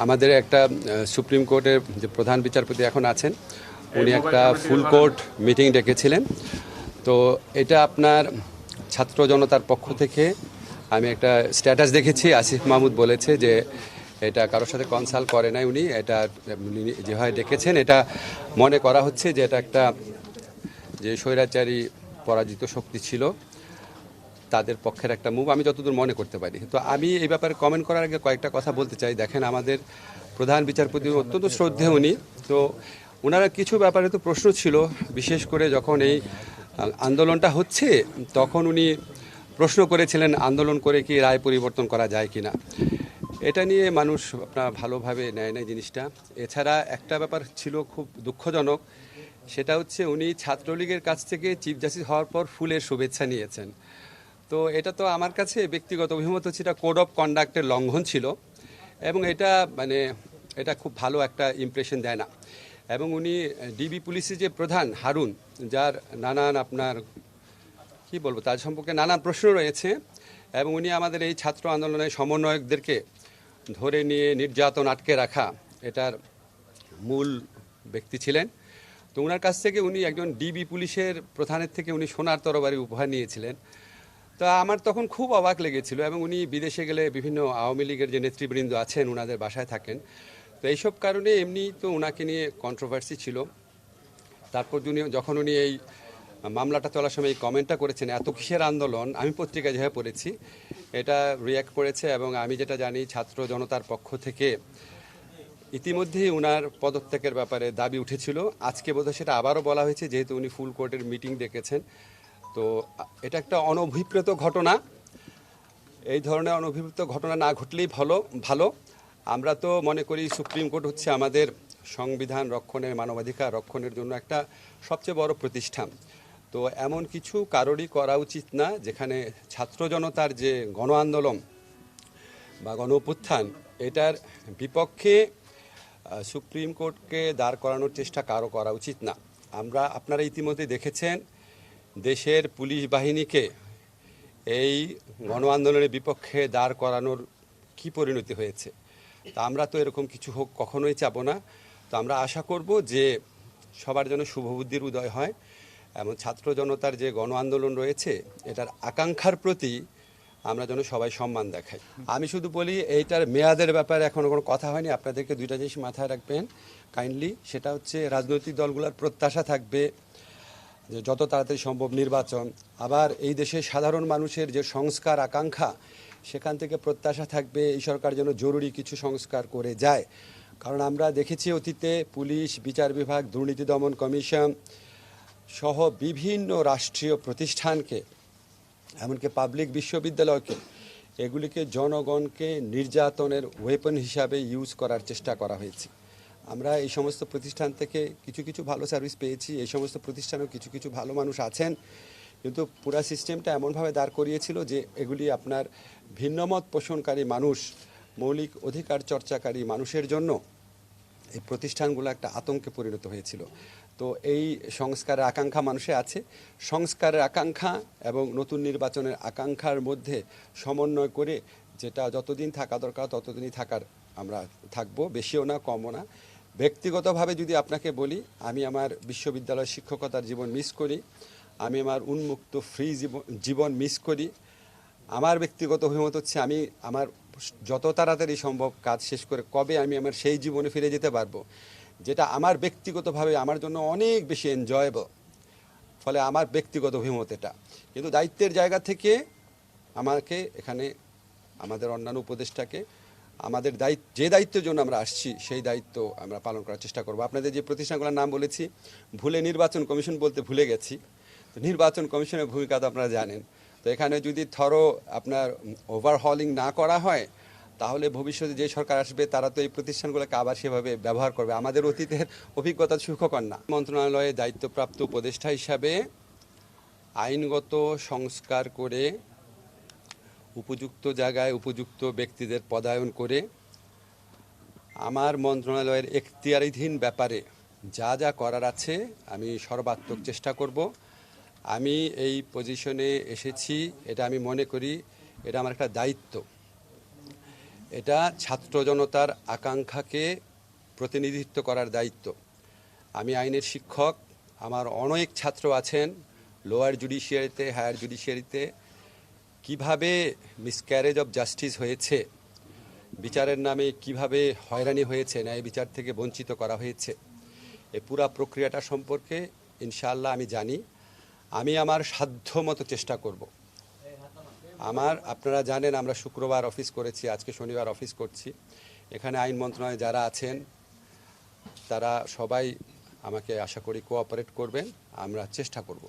আমাদের একটা সুপ্রিম কোর্টের যে প্রধান বিচারপতি এখন আছেন উনি একটা ফুল কোর্ট মিটিং ডেকেছিলেন। তো এটা আপনার ছাত্র জনতার পক্ষ থেকে আমি একটা স্ট্যাটাস দেখেছি। আসিফ মাহমুদ বলেছে যে এটা কারোর সাথে কনসাল্ট করে নাই, উনি এটা যেভাবে ডেকেছেন এটা মনে করা হচ্ছে যে এটা একটা যে স্বৈরাচারী পরাজিত শক্তি ছিল তাদের পক্ষের একটা মুভ, আমি যতদূর মনে করতে পারি। তো আমি এই ব্যাপারে কমেন্ট করার আগে কয়েকটা কথা বলতে চাই। দেখেন, আমাদের প্রধান বিচারপতি অত্যন্ত শ্রদ্ধেয় উনি, তো ওনারা কিছু ব্যাপারে তো প্রশ্ন ছিল, বিশেষ করে যখন এই আন্দোলনটা হচ্ছে তখন উনি প্রশ্ন করেছিলেন আন্দোলন করে কি রায় পরিবর্তন করা যায় কিনা। এটা নিয়ে মানুষ আপনার ভালোভাবে নেয় নাই জিনিসটা। এছাড়া একটা ব্যাপার ছিল খুব দুঃখজনক, সেটা হচ্ছে উনি ছাত্রলীগের কাছ থেকে চিফ জাস্টিস হওয়ার পর ফুলের শুভেচ্ছা নিয়েছেন। তো এটা তো আমার কাছে ব্যক্তিগত অভিমত হচ্ছে এটা কোড অফ কন্ডাক্টের লঙ্ঘন ছিল এবং এটা এটা খুব ভালো একটা ইমপ্রেশন দেয় না। এবং উনি ডিবি পুলিশের যে প্রধান হারুন, যার নানান আপনার কি বলবো তার সম্পর্কে নানান প্রশ্ন রয়েছে, এবং উনি আমাদের এই ছাত্র আন্দোলনের সমন্বয়কদেরকে ধরে নিয়ে নির্যাতন আটকে রাখা এটার মূল ব্যক্তি ছিলেন। তো ওনার কাছ থেকে উনি একজন ডিবি পুলিশের প্রধানের থেকে উনি সোনার তরবারি উপহার নিয়েছিলেন। তো আমার তখন খুব অবাক লেগেছিল, এবং উনি বিদেশে গেলে বিভিন্ন আওয়ামী লীগের যে নেতৃবৃন্দ আছেন ওনাদের বাসায় থাকেন। তো এইসব কারণে এমনি তো ওনাকে নিয়ে কন্ট্রোভার্সি ছিল। তারপর যখন উনি এই মামলাটা চলার সময় এই কমেন্টটা করেছেন এত কিসের আন্দোলন, আমি পত্রিকায় যেভাবে পড়েছি এটা রিয়্যাক্ট করেছে, এবং আমি যেটা জানি ছাত্র জনতার পক্ষ থেকে ইতিমধ্যেই ওনার পদত্যাগের ব্যাপারে দাবি উঠেছিল। আজকে বোধহয় সেটা আবারও বলা হয়েছে, যেহেতু উনি ফুল কোর্টের মিটিং ডেকেছেন। তো এটা একটা অনভিপ্রেত ঘটনা। এই ধরনের অনভিপ্রেত ঘটনা না ঘটলেই ভালো। আমরা তো মনে করি সুপ্রিম কোর্ট হচ্ছে আমাদের সংবিধান রক্ষণের, মানবাধিকার রক্ষণের জন্য একটা সবচেয়ে বড় প্রতিষ্ঠান। তো এমন কিছু কারোরই করা উচিত না যেখানে ছাত্র জনতার যে গণ আন্দোলন বা গণ অভ্যুত্থান এটার বিপক্ষে সুপ্রিম কোর্টকে দাঁড় করানোর চেষ্টা কারো করা উচিত না। আপনারা ইতিমধ্যে দেখেছেন দেশের পুলিশ বাহিনীকে এই গণ আন্দোলনের বিপক্ষে দাঁড় করানোর কি পরিণতি হয়েছে। তা আমরা তো এরকম কিছু হোক কখনোই চাবো না। তো আমরা আশা করব যে সবার জন্য শুভবুদ্ধির উদয় হয়, এবং ছাত্র জনতার যে গণ আন্দোলন রয়েছে এটার আকাঙ্ক্ষার প্রতি আমরা যেন সবাই সম্মান দেখাই। আমি শুধু বলি এইটার মেয়াদের ব্যাপারে এখনো কোনো কথা হয়নি। আপনাদেরকে দুইটা জিনিস মাথায় রাখবেন কাইন্ডলি, সেটা হচ্ছে রাজনৈতিক দলগুলোর প্রত্যাশা থাকবে যে যত তাড়াতাড়ি সম্ভব নির্বাচন। আবার এই দেশের সাধারণ মানুষের যে সংস্কার আকাঙ্ক্ষা, সেখান থেকে প্রত্যাশা থাকবে এই সরকার যেন জরুরি কিছু সংস্কার করে যায়। কারণ আমরা দেখেছি অতীতে পুলিশ, বিচার বিভাগ, দুর্নীতি দমন কমিশন সহ বিভিন্ন রাষ্ট্রীয় প্রতিষ্ঠানকে, এমনকি পাবলিক বিশ্ববিদ্যালয়কে, এগুলিকে জনগণকে নির্যাতনের ওয়েপন হিসাবে ইউজ করার চেষ্টা করা হয়েছে। আমরা এই সমস্ত প্রতিষ্ঠান থেকে কিছু কিছু ভালো সার্ভিস পেয়েছি, এই সমস্ত প্রতিষ্ঠানেও কিছু কিছু ভালো মানুষ আছেন, কিন্তু পুরা সিস্টেমটা এমনভাবে দাঁড় করিয়েছিল যে এগুলি আপনার ভিন্নমত পোষণকারী মানুষ, মৌলিক অধিকার চর্চাকারী মানুষের জন্য এই প্রতিষ্ঠানগুলো একটা আতঙ্কে পরিণত হয়েছিল। তো এই সংস্কারের আকাঙ্ক্ষা মানুষে আছে। সংস্কারের আকাঙ্ক্ষা এবং নতুন নির্বাচনের আকাঙ্ক্ষার মধ্যে সমন্বয় করে যেটা যতদিন থাকা দরকার ততদিনই আমরা থাকবো, বেশিও না কমও না। ব্যক্তিগতভাবে যদি আপনাকে বলি, আমি আমার বিশ্ববিদ্যালয় শিক্ষকতার জীবন মিস করি, আমি আমার উন্মুক্ত ফ্রি জীবন মিস করি। আমার ব্যক্তিগত অভিমত হচ্ছে আমি আমার যত তাড়াতাড়ি সম্ভব কাজ শেষ করে কবে আমি আমার সেই জীবনে ফিরে যেতে পারবো, যেটা আমার ব্যক্তিগতভাবে আমার জন্য অনেক বেশি এনজয়েবল। ফলে আমার ব্যক্তিগত অভিমত এটা। কিন্তু দায়িত্বের জায়গা থেকে আমাকে এখানে আমাদের অন্যান্য উপদেষ্টাকে আমাদের যে দায়িত্বের জন্য আমরা আসছি সেই দায়িত্ব আমরা পালন করার চেষ্টা করব। আপনাদের যে প্রতিষ্ঠানগুলোর নাম বলেছি, ভুলে নির্বাচন কমিশন বলতে ভুলে গেছি। তো নির্বাচন কমিশনের ভূমিকা তো আপনারা জানেন। তো এখানে যদি আপনার ওভারহলিং না করা হয়, তাহলে ভবিষ্যতে যে সরকার আসবে তারা তো এই প্রতিষ্ঠানগুলোকে আবার সেভাবে ব্যবহার করবে। আমাদের অতীতের অভিজ্ঞতা সুখকর না। মন্ত্রণালয়ে দায়িত্বপ্রাপ্ত উপদেষ্টা হিসাবে আইনগত সংস্কার করে উপযুক্ত জায়গায় উপযুক্ত ব্যক্তিদের পদায়ন করে আমার মন্ত্রণালয়ের এখতিয়ারাধীন ব্যাপারে যা যা করার আছে আমি সর্বাত্মক চেষ্টা করব। আমি এই পজিশনে এসেছি, এটা আমি মনে করি এটা আমার একটা দায়িত্ব, এটা ছাত্র জনতার আকাঙ্ক্ষাকে প্রতিনিধিত্ব করার দায়িত্ব। আমি আইনের শিক্ষক, আমার অনেক ছাত্র আছেন লোয়ার জুডিশিয়ারিতে, হায়ার জুডিশিয়ারিতে, কিভাবে মিসক্যারেজ অফ জাস্টিস হয়েছে, বিচারের নামে কিভাবে হয়রানি হয়েছে, ন্যায় বিচার থেকে বঞ্চিত করা হয়েছে, এই পুরা প্রক্রিয়াটা সম্পর্কে ইনশাআল্লাহ আমি জানি। আমি আমার সাধ্যমতো চেষ্টা করব। আপনারা জানেন আমরা শুক্রবার অফিস করেছি, আজকে শনিবার অফিস করছি। এখানে আইন মন্ত্রণালয়ে যারা আছেন তারা সবাই আমাকে আশা করি কোঅপারেট করবেন, আমরা চেষ্টা করব।